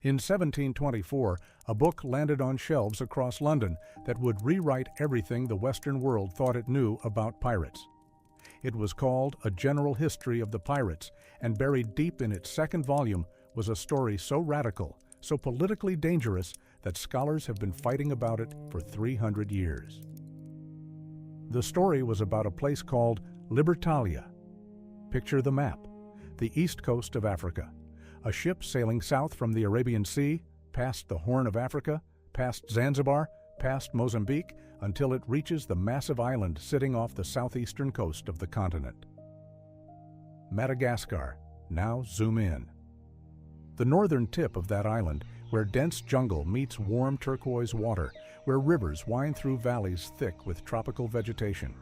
In 1724, a book landed on shelves across London that would rewrite everything the Western world thought it knew about pirates. It was called A General History of the Pirates, and buried deep in its second volume was a story so radical, so politically dangerous, that scholars have been fighting about it for 300 years. The story was about a place called Libertalia. Picture the map, the east coast of Africa. A ship sailing south from the Arabian Sea, past the Horn of Africa, past Zanzibar, past Mozambique, until it reaches the massive island sitting off the southeastern coast of the continent. Madagascar. Now zoom in. The northern tip of that island, where dense jungle meets warm turquoise water, where rivers wind through valleys thick with tropical vegetation.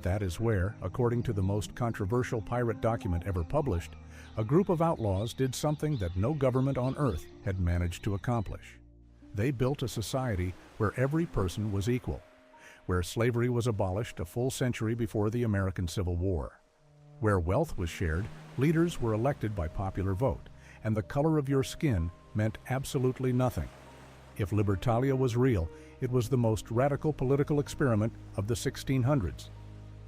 That is where, according to the most controversial pirate document ever published, a group of outlaws did something that no government on earth had managed to accomplish. They built a society where every person was equal, where slavery was abolished a full century before the American Civil War. Where wealth was shared, leaders were elected by popular vote, and the color of your skin meant absolutely nothing. If Libertalia was real, it was the most radical political experiment of the 1600s.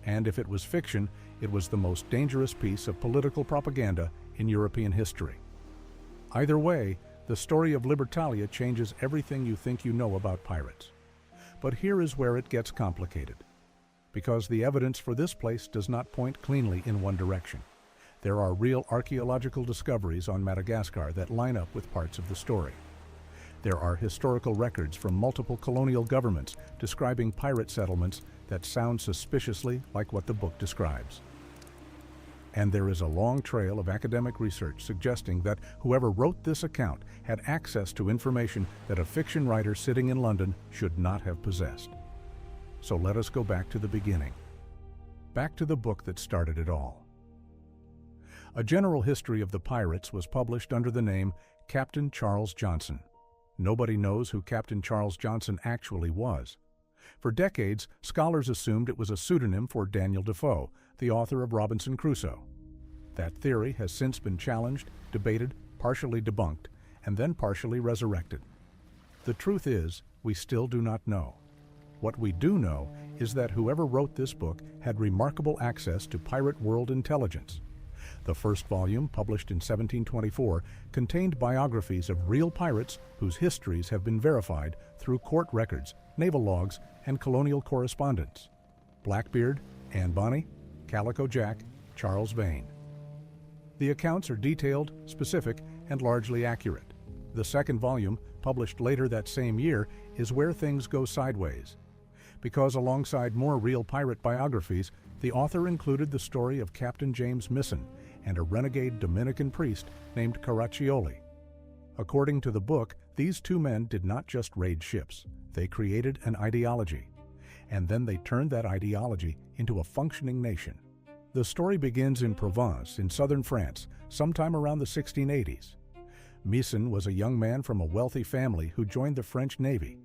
And if it was fiction, it was the most dangerous piece of political propaganda in European history. Either way, the story of Libertalia changes everything you think you know about pirates. But here is where it gets complicated, because the evidence for this place does not point cleanly in one direction. There are real archaeological discoveries on Madagascar that line up with parts of the story. There are historical records from multiple colonial governments describing pirate settlements that sound suspiciously like what the book describes. And there is a long trail of academic research suggesting that whoever wrote this account had access to information that a fiction writer sitting in London should not have possessed. So let us go back to the beginning. Back to the book that started it all. A General History of the Pirates was published under the name Captain Charles Johnson. Nobody knows who Captain Charles Johnson actually was. For decades, scholars assumed it was a pseudonym for Daniel Defoe, the author of Robinson Crusoe. That theory has since been challenged, debated, partially debunked, and then partially resurrected. The truth is, we still do not know. What we do know is that whoever wrote this book had remarkable access to pirate world intelligence. The first volume, published in 1724, contained biographies of real pirates whose histories have been verified through court records, naval logs, and colonial correspondence. Blackbeard, Anne Bonny, Calico Jack, Charles Vane. The accounts are detailed, specific, and largely accurate. The second volume, published later that same year, is where things go sideways. Because alongside more real pirate biographies, the author included the story of Captain James Misson and a renegade Dominican priest named Caraccioli. According to the book, these two men did not just raid ships. They created an ideology, and then they turned that ideology into a functioning nation. The story begins in Provence, in southern France, sometime around the 1680s. Misson was a young man from a wealthy family who joined the French Navy.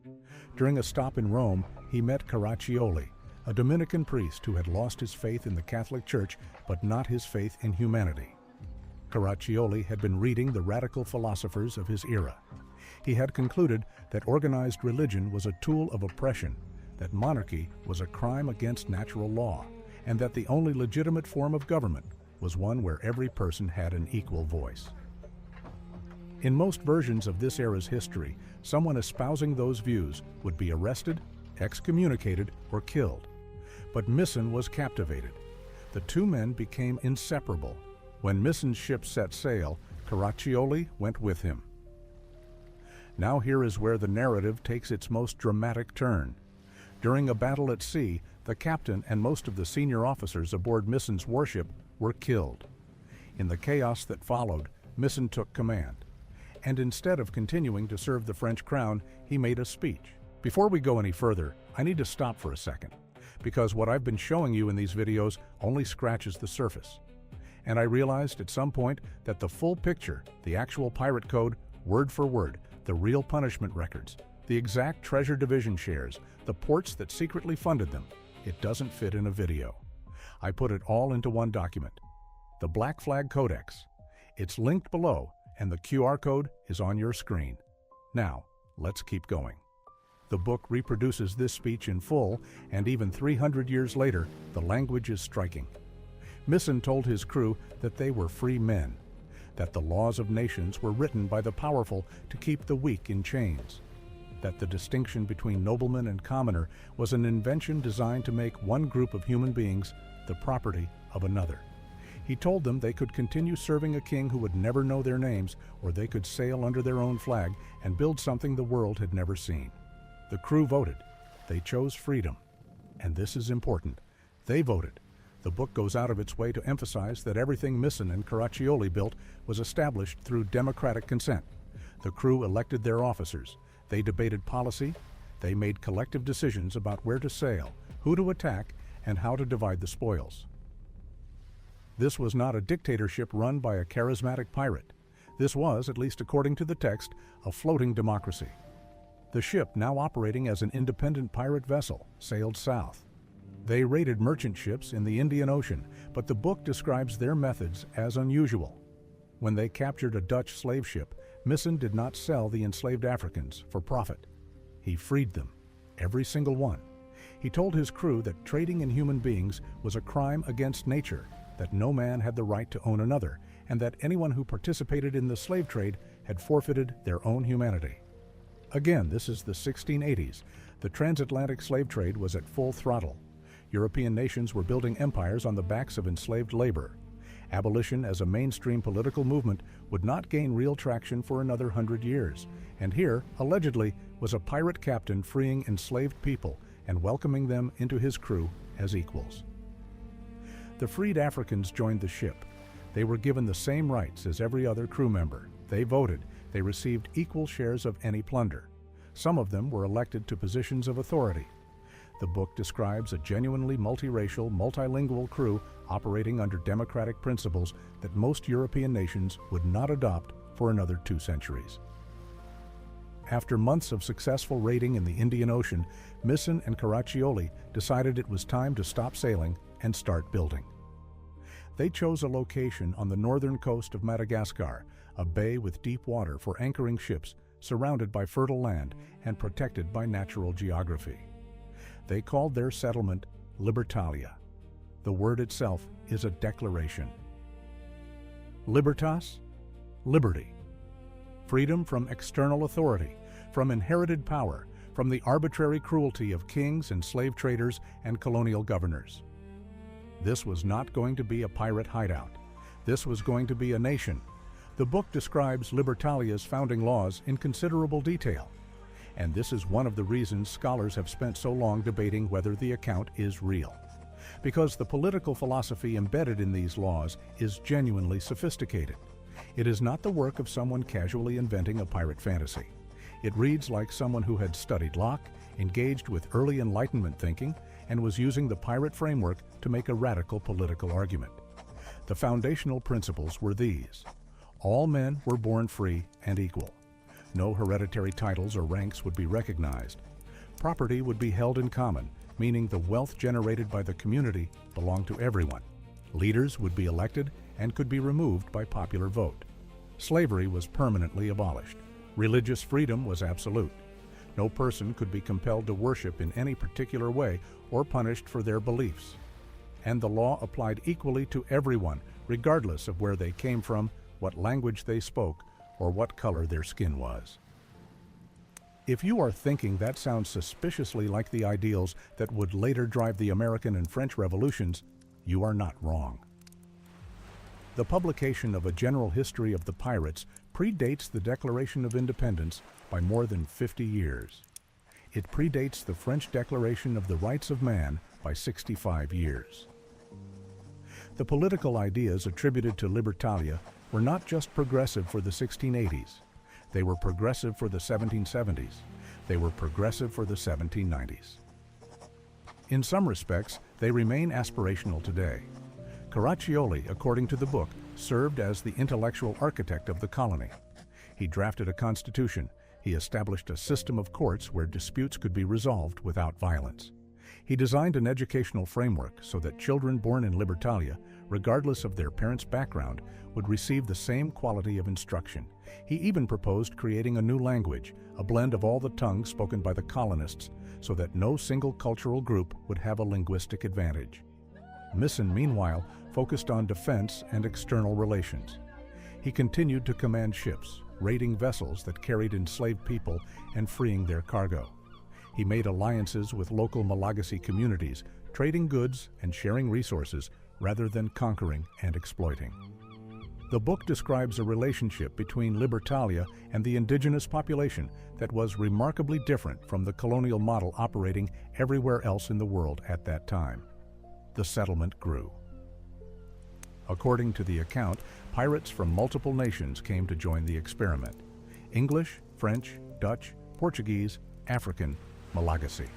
During a stop in Rome, he met Caraccioli, a Dominican priest who had lost his faith in the Catholic Church, but not his faith in humanity. Caraccioli had been reading the radical philosophers of his era. He had concluded that organized religion was a tool of oppression, that monarchy was a crime against natural law, and that the only legitimate form of government was one where every person had an equal voice. In most versions of this era's history, someone espousing those views would be arrested, excommunicated, or killed. But Misson was captivated. The two men became inseparable. When Misson's ship set sail, Caraccioli went with him. Now here is where the narrative takes its most dramatic turn. During a battle at sea, the captain and most of the senior officers aboard Misson's warship were killed. In the chaos that followed, Misson took command. And instead of continuing to serve the French crown, he made a speech. Before we go any further, I need to stop for a second, because what I've been showing you in these videos only scratches the surface. And I realized at some point that the full picture, the actual pirate code, word for word, the real punishment records, the exact treasure division shares, the ports that secretly funded them, it doesn't fit in a video. I put it all into one document, the Black Flag Codex. It's linked below, and the QR code is on your screen. Now, let's keep going. The book reproduces this speech in full, and even 300 years later, the language is striking. Misson told his crew that they were free men, that the laws of nations were written by the powerful to keep the weak in chains, that the distinction between nobleman and commoner was an invention designed to make one group of human beings the property of another. He told them they could continue serving a king who would never know their names, or they could sail under their own flag and build something the world had never seen. The crew voted. They chose freedom. And this is important. They voted. The book goes out of its way to emphasize that everything Misson and Caraccioli built was established through democratic consent. The crew elected their officers. They debated policy. They made collective decisions about where to sail, who to attack, and how to divide the spoils. This was not a dictatorship run by a charismatic pirate. This was, at least according to the text, a floating democracy. The ship, now operating as an independent pirate vessel, sailed south. They raided merchant ships in the Indian Ocean, but the book describes their methods as unusual. When they captured a Dutch slave ship, Misson did not sell the enslaved Africans for profit. He freed them, every single one. He told his crew that trading in human beings was a crime against nature, that no man had the right to own another, and that anyone who participated in the slave trade had forfeited their own humanity. Again, this is the 1680s. The transatlantic slave trade was at full throttle. European nations were building empires on the backs of enslaved labor. Abolition as a mainstream political movement would not gain real traction for another 100 years, and here, allegedly, was a pirate captain freeing enslaved people and welcoming them into his crew as equals. The freed Africans joined the ship. They were given the same rights as every other crew member. They voted. They received equal shares of any plunder. Some of them were elected to positions of authority. The book describes a genuinely multiracial, multilingual crew operating under democratic principles that most European nations would not adopt for another 2 centuries. After months of successful raiding in the Indian Ocean, Misson and Caraccioli decided it was time to stop sailing and start building. They chose a location on the northern coast of Madagascar, a bay with deep water for anchoring ships, surrounded by fertile land and protected by natural geography. They called their settlement Libertalia. The word itself is a declaration. Libertas, liberty. Freedom from external authority, from inherited power, from the arbitrary cruelty of kings and slave traders and colonial governors. This was not going to be a pirate hideout. This was going to be a nation. The book describes Libertalia's founding laws in considerable detail, and this is one of the reasons scholars have spent so long debating whether the account is real. Because the political philosophy embedded in these laws is genuinely sophisticated. It is not the work of someone casually inventing a pirate fantasy. It reads like someone who had studied Locke, engaged with early Enlightenment thinking, and was using the pirate framework to make a radical political argument. The foundational principles were these. All men were born free and equal. No hereditary titles or ranks would be recognized. Property would be held in common, meaning the wealth generated by the community belonged to everyone. Leaders would be elected and could be removed by popular vote. Slavery was permanently abolished. Religious freedom was absolute. No person could be compelled to worship in any particular way or punished for their beliefs. And the law applied equally to everyone, regardless of where they came from, what language they spoke, or what color their skin was. If you are thinking that sounds suspiciously like the ideals that would later drive the American and French revolutions, you are not wrong. The publication of a general history of the pirates predates the Declaration of Independence by more than 50 years. It predates the French Declaration of the Rights of Man by 65 years. The political ideas attributed to Libertalia were not just progressive for the 1680s. They were progressive for the 1770s. They were progressive for the 1790s. In some respects, they remain aspirational today. Caraccioli, according to the book, served as the intellectual architect of the colony. He drafted a constitution. He established a system of courts where disputes could be resolved without violence. He designed an educational framework so that children born in Libertalia regardless of their parents' background, would receive the same quality of instruction. He even proposed creating a new language, a blend of all the tongues spoken by the colonists, so that no single cultural group would have a linguistic advantage. Misson, meanwhile, focused on defense and external relations. He continued to command ships, raiding vessels that carried enslaved people and freeing their cargo. He made alliances with local Malagasy communities, trading goods and sharing resources rather than conquering and exploiting. The book describes a relationship between Libertalia and the indigenous population that was remarkably different from the colonial model operating everywhere else in the world at that time. The settlement grew. According to the account, pirates from multiple nations came to join the experiment: English, French, Dutch, Portuguese, African, Malagasy.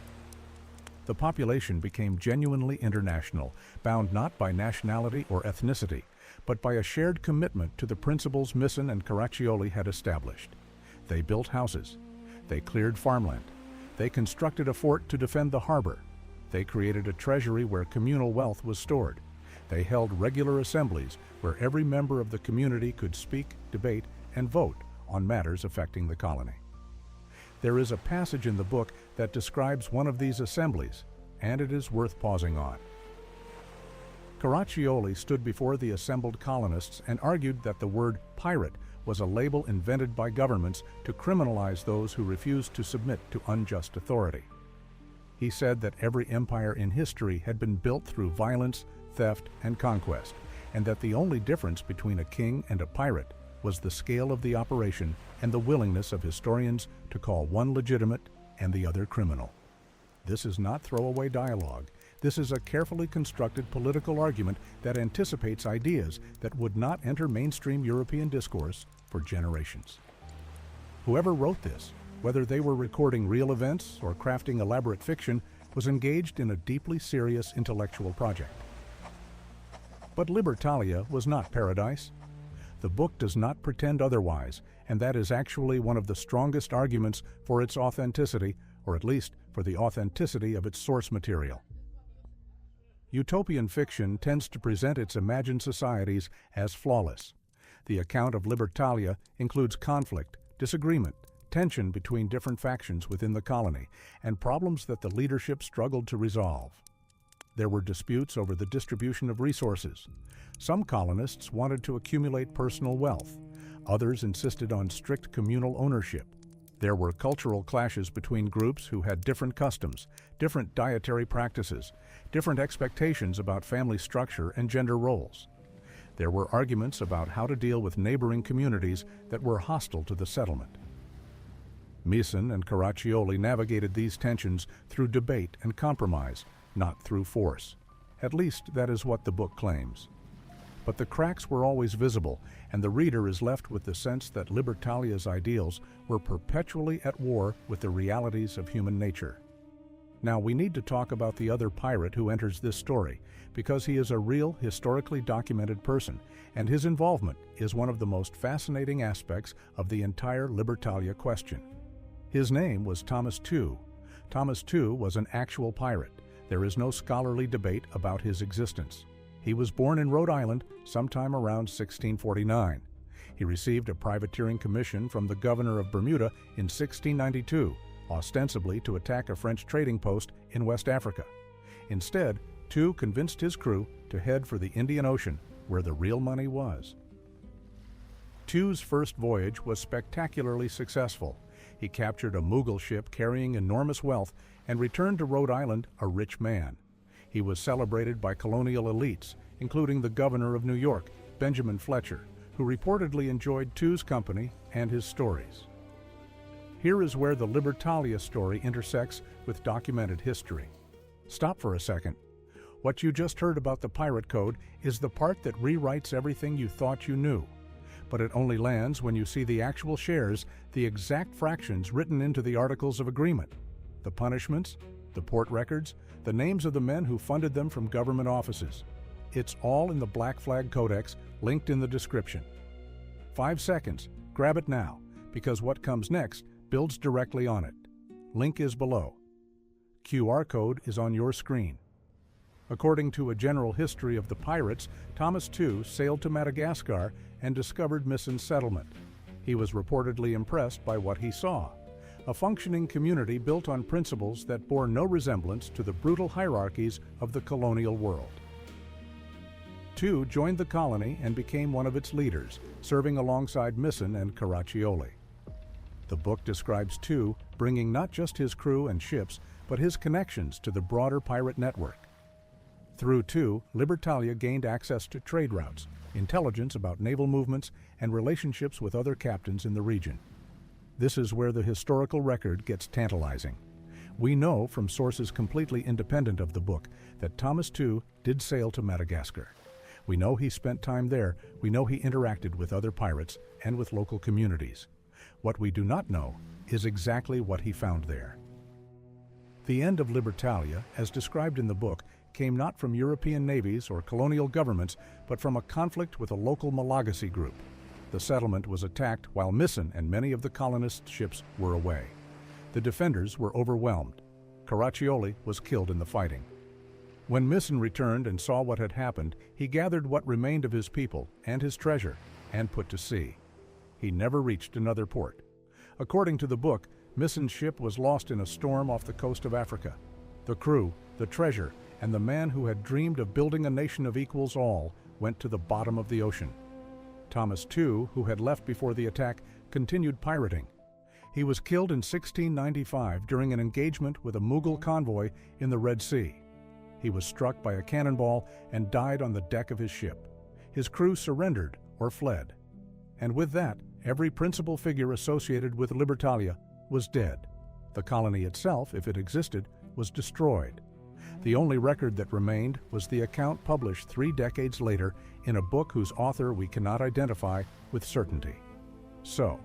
The population became genuinely international, bound not by nationality or ethnicity, but by a shared commitment to the principles Misson and Caraccioli had established. They built houses. They cleared farmland. They constructed a fort to defend the harbor. They created a treasury where communal wealth was stored. They held regular assemblies where every member of the community could speak, debate, and vote on matters affecting the colony. There is a passage in the book that describes one of these assemblies, and it is worth pausing on. Caraccioli stood before the assembled colonists and argued that the word pirate was a label invented by governments to criminalize those who refused to submit to unjust authority. He said that every empire in history had been built through violence, theft, and conquest, and that the only difference between a king and a pirate was the scale of the operation and the willingness of historians to call one legitimate and the other criminal. This is not throwaway dialogue. This is a carefully constructed political argument that anticipates ideas that would not enter mainstream European discourse for generations. Whoever wrote this, whether they were recording real events or crafting elaborate fiction, was engaged in a deeply serious intellectual project. But Libertalia was not paradise. The book does not pretend otherwise, and that is actually one of the strongest arguments for its authenticity, or at least for the authenticity of its source material. Utopian fiction tends to present its imagined societies as flawless. The account of Libertalia includes conflict, disagreement, tension between different factions within the colony, and problems that the leadership struggled to resolve. There were disputes over the distribution of resources. Some colonists wanted to accumulate personal wealth. Others insisted on strict communal ownership. There were cultural clashes between groups who had different customs, different dietary practices, different expectations about family structure and gender roles. There were arguments about how to deal with neighboring communities that were hostile to the settlement. Misson and Caraccioli navigated these tensions through debate and compromise, not through force. At least that is what the book claims. But the cracks were always visible, and the reader is left with the sense that Libertalia's ideals were perpetually at war with the realities of human nature. Now we need to talk about the other pirate who enters this story, because he is a real, historically documented person, and his involvement is one of the most fascinating aspects of the entire Libertalia question. His name was Thomas Tew. Thomas Tew was an actual pirate. There is no scholarly debate about his existence. He was born in Rhode Island sometime around 1649. He received a privateering commission from the governor of Bermuda in 1692, ostensibly to attack a French trading post in West Africa. Instead, Tew convinced his crew to head for the Indian Ocean, where the real money was. Tew's first voyage was spectacularly successful. He captured a Mughal ship carrying enormous wealth and returned to Rhode Island a rich man. He was celebrated by colonial elites, including the governor of New York, Benjamin Fletcher, who reportedly enjoyed Tew's company and his stories. Here is where the Libertalia story intersects with documented history. Stop for a second. What you just heard about the pirate code is the part that rewrites everything you thought you knew. But it only lands when you see the actual shares, the exact fractions written into the Articles of Agreement, the punishments, the port records, the names of the men who funded them from government offices. It's all in the Black Flag Codex, linked in the description. 5 seconds, grab it now, because what comes next builds directly on it. Link is below. QR code is on your screen. According to a general history of the pirates, Thomas Tew sailed to Madagascar and discovered Misson's settlement. He was reportedly impressed by what he saw: a functioning community built on principles that bore no resemblance to the brutal hierarchies of the colonial world. Tew joined the colony and became one of its leaders, serving alongside Misson and Caraccioli. The book describes Tew bringing not just his crew and ships, but his connections to the broader pirate network. Through Tew, Libertalia gained access to trade routes, intelligence about naval movements, and relationships with other captains in the region. This is where the historical record gets tantalizing. We know from sources completely independent of the book that Thomas Tew did sail to Madagascar. We know he spent time there. We know he interacted with other pirates and with local communities. What we do not know is exactly what he found there. The end of Libertalia, as described in the book, came not from European navies or colonial governments, but from a conflict with a local Malagasy group. The settlement was attacked while Misson and many of the colonists' ships were away. The defenders were overwhelmed. Caraccioli was killed in the fighting. When Misson returned and saw what had happened, he gathered what remained of his people and his treasure and put to sea. He never reached another port. According to the book, Misson's ship was lost in a storm off the coast of Africa. The crew, the treasure, and the man who had dreamed of building a nation of equals all went to the bottom of the ocean. Thomas Tew, who had left before the attack, continued pirating. He was killed in 1695 during an engagement with a Mughal convoy in the Red Sea. He was struck by a cannonball and died on the deck of his ship. His crew surrendered or fled. And with that, every principal figure associated with Libertalia was dead. The colony itself, if it existed, was destroyed. The only record that remained was the account published 3 decades later in a book whose author we cannot identify with certainty. So,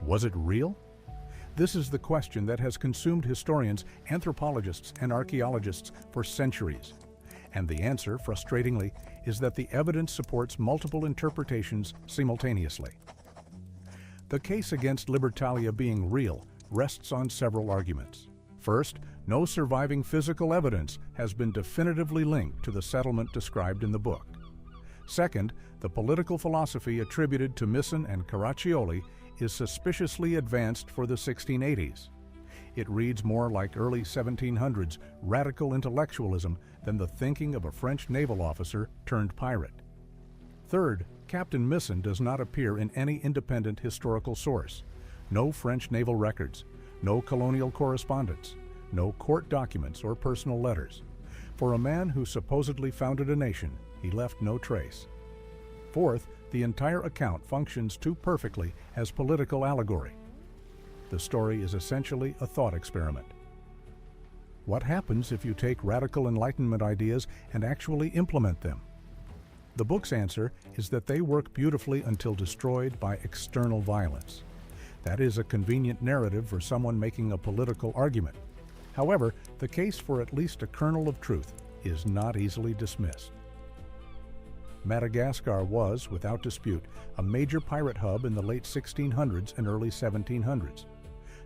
was it real? This is the question that has consumed historians, anthropologists, and archaeologists for centuries. And the answer, frustratingly, is that the evidence supports multiple interpretations simultaneously. The case against Libertalia being real rests on several arguments. First, no surviving physical evidence has been definitively linked to the settlement described in the book. Second, the political philosophy attributed to Misson and Caraccioli is suspiciously advanced for the 1680s. It reads more like early 1700s radical intellectualism than the thinking of a French naval officer turned pirate. Third, Captain Misson does not appear in any independent historical source. No French naval records, no colonial correspondence, no court documents or personal letters. For a man who supposedly founded a nation, he left no trace. Fourth, the entire account functions too perfectly as political allegory. The story is essentially a thought experiment. What happens if you take radical Enlightenment ideas and actually implement them? The book's answer is that they work beautifully until destroyed by external violence. That is a convenient narrative for someone making a political argument. However, the case for at least a kernel of truth is not easily dismissed. Madagascar was, without dispute, a major pirate hub in the late 1600s and early 1700s.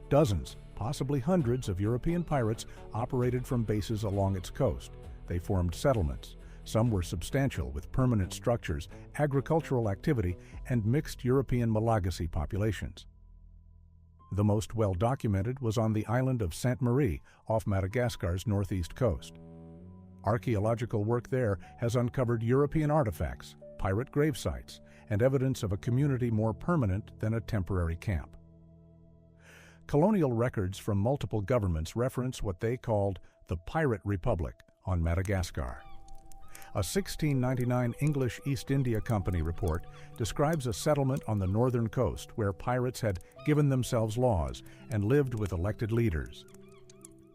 Dozens, possibly hundreds of European pirates operated from bases along its coast. They formed settlements. Some were substantial, with permanent structures, agricultural activity, and mixed European Malagasy populations. The most well-documented was on the island of Sainte Marie, off Madagascar's northeast coast. Archaeological work there has uncovered European artifacts, pirate grave sites, and evidence of a community more permanent than a temporary camp. Colonial records from multiple governments reference what they called the Pirate Republic on Madagascar. A 1699 English East India Company report describes a settlement on the northern coast where pirates had given themselves laws and lived with elected leaders.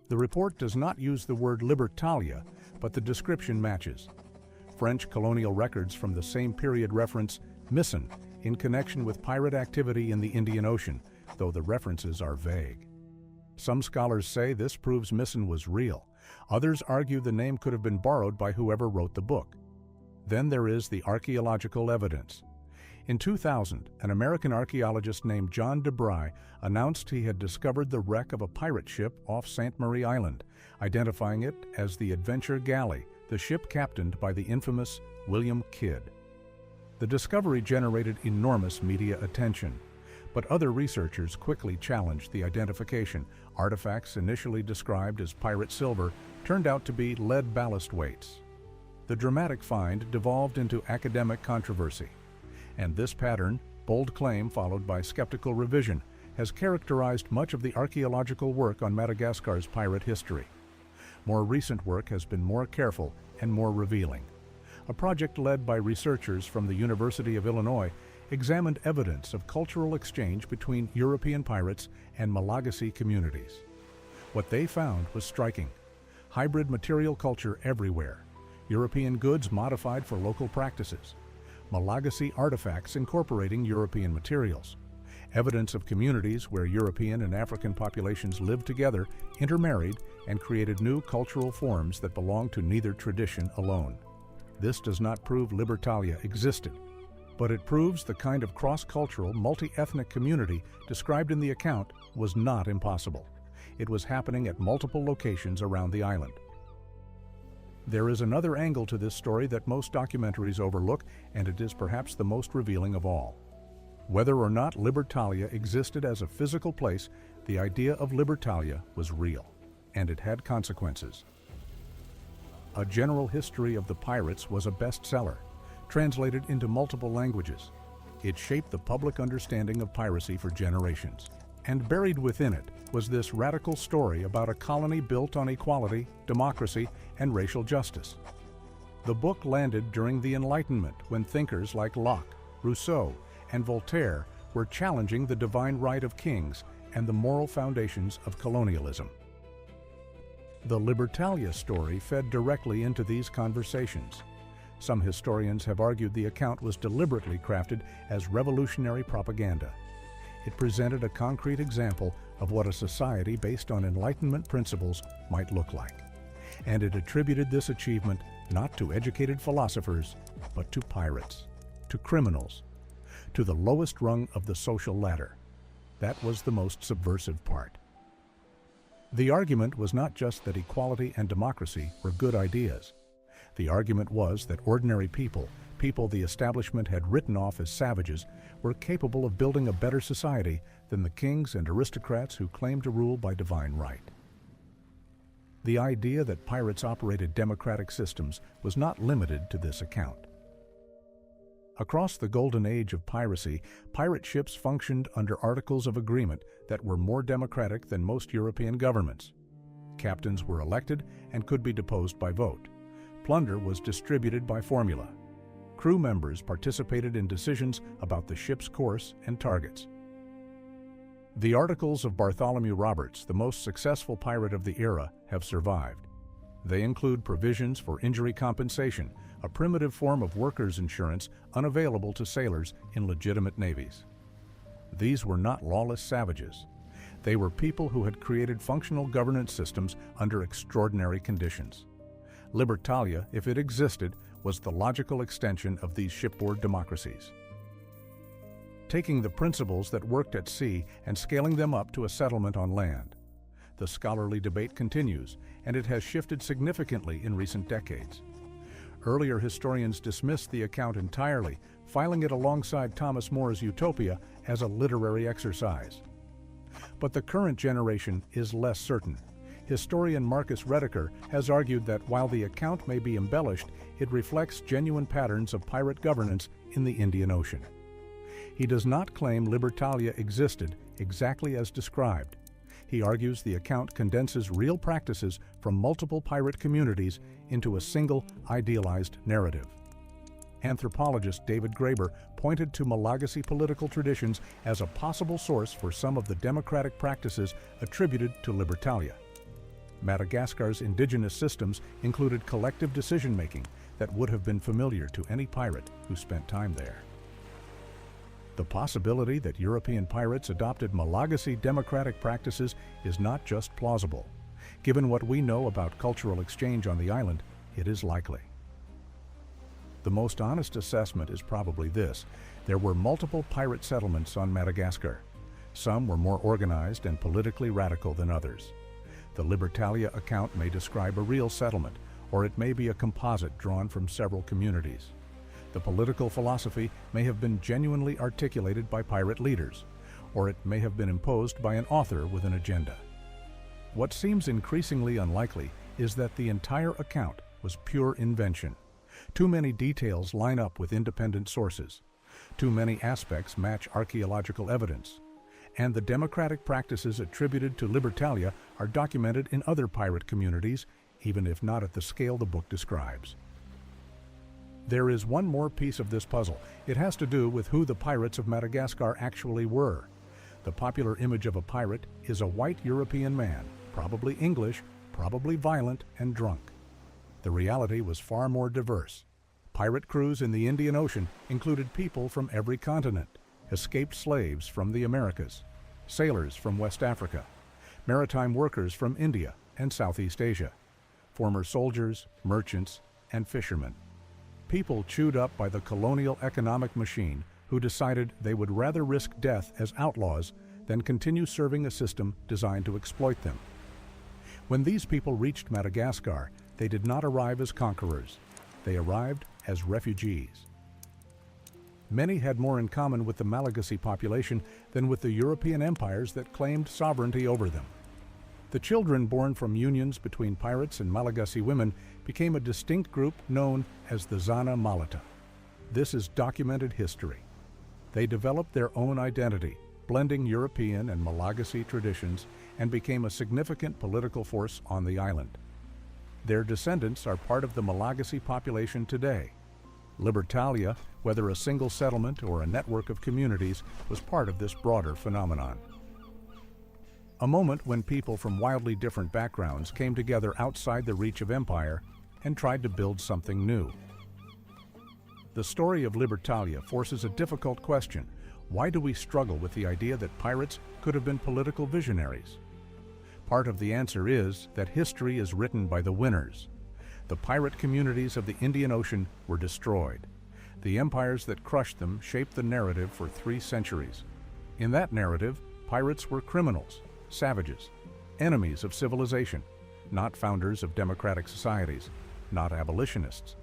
The report does not use the word Libertalia, but the description matches. French colonial records from the same period reference Misson in connection with pirate activity in the Indian Ocean, though the references are vague. Some scholars say this proves Misson was real. Others argue the name could have been borrowed by whoever wrote the book. Then there is the archaeological evidence. In 2000, an American archaeologist named John DeBry announced he had discovered the wreck of a pirate ship off Sainte Marie Island, identifying it as the Adventure Galley, the ship captained by the infamous William Kidd. The discovery generated enormous media attention, but other researchers quickly challenged the identification. Artifacts initially described as pirate silver turned out to be lead ballast weights. The dramatic find devolved into academic controversy, and this pattern, bold claim followed by skeptical revision, has characterized much of the archaeological work on Madagascar's pirate history. More recent work has been more careful and more revealing. A project led by researchers from the University of Illinois examined evidence of cultural exchange between European pirates and Malagasy communities. What they found was striking. Hybrid material culture everywhere. European goods modified for local practices. Malagasy artifacts incorporating European materials. Evidence of communities where European and African populations lived together, intermarried, and created new cultural forms that belong to neither tradition alone. This does not prove Libertalia existed, but it proves the kind of cross-cultural, multi-ethnic community described in the account was not impossible. It was happening at multiple locations around the island. There is another angle to this story that most documentaries overlook, and it is perhaps the most revealing of all. Whether or not Libertalia existed as a physical place, the idea of Libertalia was real, and it had consequences. A General History of the Pirates was a bestseller, translated into multiple languages. It shaped the public understanding of piracy for generations. And buried within it was this radical story about a colony built on equality, democracy, and racial justice. The book landed during the Enlightenment, when thinkers like Locke, Rousseau, and Voltaire were challenging the divine right of kings and the moral foundations of colonialism. The Libertalia story fed directly into these conversations. Some historians have argued the account was deliberately crafted as revolutionary propaganda. It presented a concrete example of what a society based on Enlightenment principles might look like. And it attributed this achievement not to educated philosophers, but to pirates, to criminals, to the lowest rung of the social ladder. That was the most subversive part. The argument was not just that equality and democracy were good ideas. The argument was that ordinary people the establishment had written off as savages, were capable of building a better society than the kings and aristocrats who claimed to rule by divine right. The idea that pirates operated democratic systems was not limited to this account. Across the Golden Age of Piracy, pirate ships functioned under articles of agreement that were more democratic than most European governments. Captains were elected and could be deposed by vote. Plunder was distributed by formula. Crew members participated in decisions about the ship's course and targets. The Articles of Bartholomew Roberts, the most successful pirate of the era, have survived. They include provisions for injury compensation, a primitive form of workers' insurance unavailable to sailors in legitimate navies. These were not lawless savages. They were people who had created functional governance systems under extraordinary conditions. Libertalia, if it existed, was the logical extension of these shipboard democracies. Taking the principles that worked at sea and scaling them up to a settlement on land. The scholarly debate continues, and it has shifted significantly in recent decades. Earlier historians dismissed the account entirely, filing it alongside Thomas More's Utopia as a literary exercise. But the current generation is less certain. Historian Marcus Rediker has argued that while the account may be embellished, it reflects genuine patterns of pirate governance in the Indian Ocean. He does not claim Libertalia existed exactly as described. He argues the account condenses real practices from multiple pirate communities into a single idealized narrative. Anthropologist David Graeber pointed to Malagasy political traditions as a possible source for some of the democratic practices attributed to Libertalia. Madagascar's indigenous systems included collective decision-making that would have been familiar to any pirate who spent time there. The possibility that European pirates adopted Malagasy democratic practices is not just plausible. Given what we know about cultural exchange on the island, it is likely. The most honest assessment is probably this: there were multiple pirate settlements on Madagascar. Some were more organized and politically radical than others. The Libertalia account may describe a real settlement, or it may be a composite drawn from several communities. The political philosophy may have been genuinely articulated by pirate leaders, or it may have been imposed by an author with an agenda. What seems increasingly unlikely is that the entire account was pure invention. Too many details line up with independent sources. Too many aspects match archaeological evidence. And the democratic practices attributed to Libertalia are documented in other pirate communities, even if not at the scale the book describes. There is one more piece of this puzzle. It has to do with who the pirates of Madagascar actually were. The popular image of a pirate is a white European man, probably English, probably violent and drunk. The reality was far more diverse. Pirate crews in the Indian Ocean included people from every continent, escaped slaves from the Americas, sailors from West Africa, maritime workers from India and Southeast Asia, former soldiers, merchants, and fishermen. People chewed up by the colonial economic machine who decided they would rather risk death as outlaws than continue serving a system designed to exploit them. When these people reached Madagascar, they did not arrive as conquerors. They arrived as refugees. Many had more in common with the Malagasy population than with the European empires that claimed sovereignty over them. The children born from unions between pirates and Malagasy women became a distinct group known as the Zana Malata. This is documented history. They developed their own identity, blending European and Malagasy traditions, and became a significant political force on the island. Their descendants are part of the Malagasy population today. Libertalia, whether a single settlement or a network of communities, was part of this broader phenomenon. A moment when people from wildly different backgrounds came together outside the reach of empire and tried to build something new. The story of Libertalia forces a difficult question. Why do we struggle with the idea that pirates could have been political visionaries? Part of the answer is that history is written by the winners. The pirate communities of the Indian Ocean were destroyed. The empires that crushed them shaped the narrative for 3 centuries. In that narrative, pirates were criminals, savages, enemies of civilization, not founders of democratic societies, not abolitionists.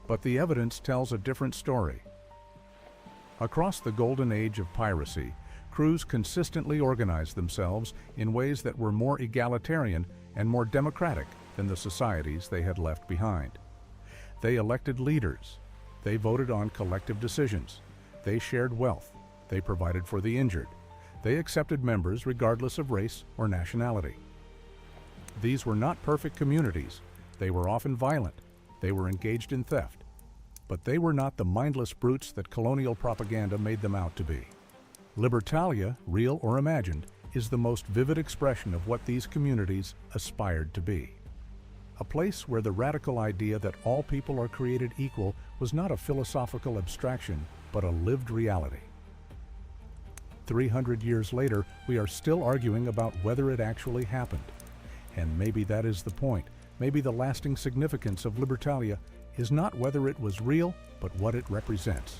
But the evidence tells a different story. Across the Golden Age of Piracy, crews consistently organized themselves in ways that were more egalitarian and more democratic than the societies they had left behind. They elected leaders. They voted on collective decisions. They shared wealth. They provided for the injured. They accepted members regardless of race or nationality. These were not perfect communities. They were often violent. They were engaged in theft. But they were not the mindless brutes that colonial propaganda made them out to be. Libertalia, real or imagined, is the most vivid expression of what these communities aspired to be. A place where the radical idea that all people are created equal was not a philosophical abstraction, but a lived reality. 300 years later, we are still arguing about whether it actually happened. And maybe that is the point. Maybe the lasting significance of Libertalia is not whether it was real, but what it represents.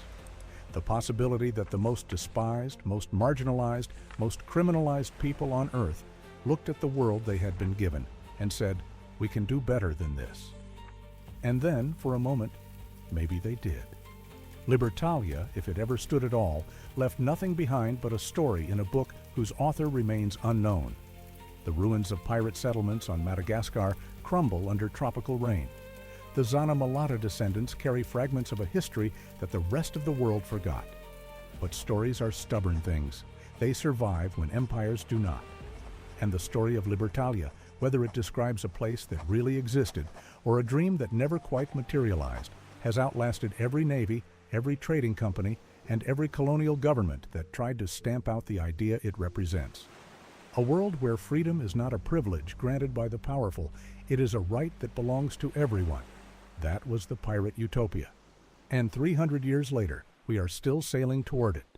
The possibility that the most despised, most marginalized, most criminalized people on Earth looked at the world they had been given and said, "We can do better than this." And then, for a moment, maybe they did. Libertalia, if it ever stood at all, left nothing behind but a story in a book whose author remains unknown. The ruins of pirate settlements on Madagascar crumble under tropical rain. The Zana Malata descendants carry fragments of a history that the rest of the world forgot. But stories are stubborn things. They survive when empires do not. And the story of Libertalia, whether it describes a place that really existed or a dream that never quite materialized, has outlasted every navy, every trading company, and every colonial government that tried to stamp out the idea it represents. A world where freedom is not a privilege granted by the powerful, it is a right that belongs to everyone. That was the pirate utopia. And 300 years later, we are still sailing toward it.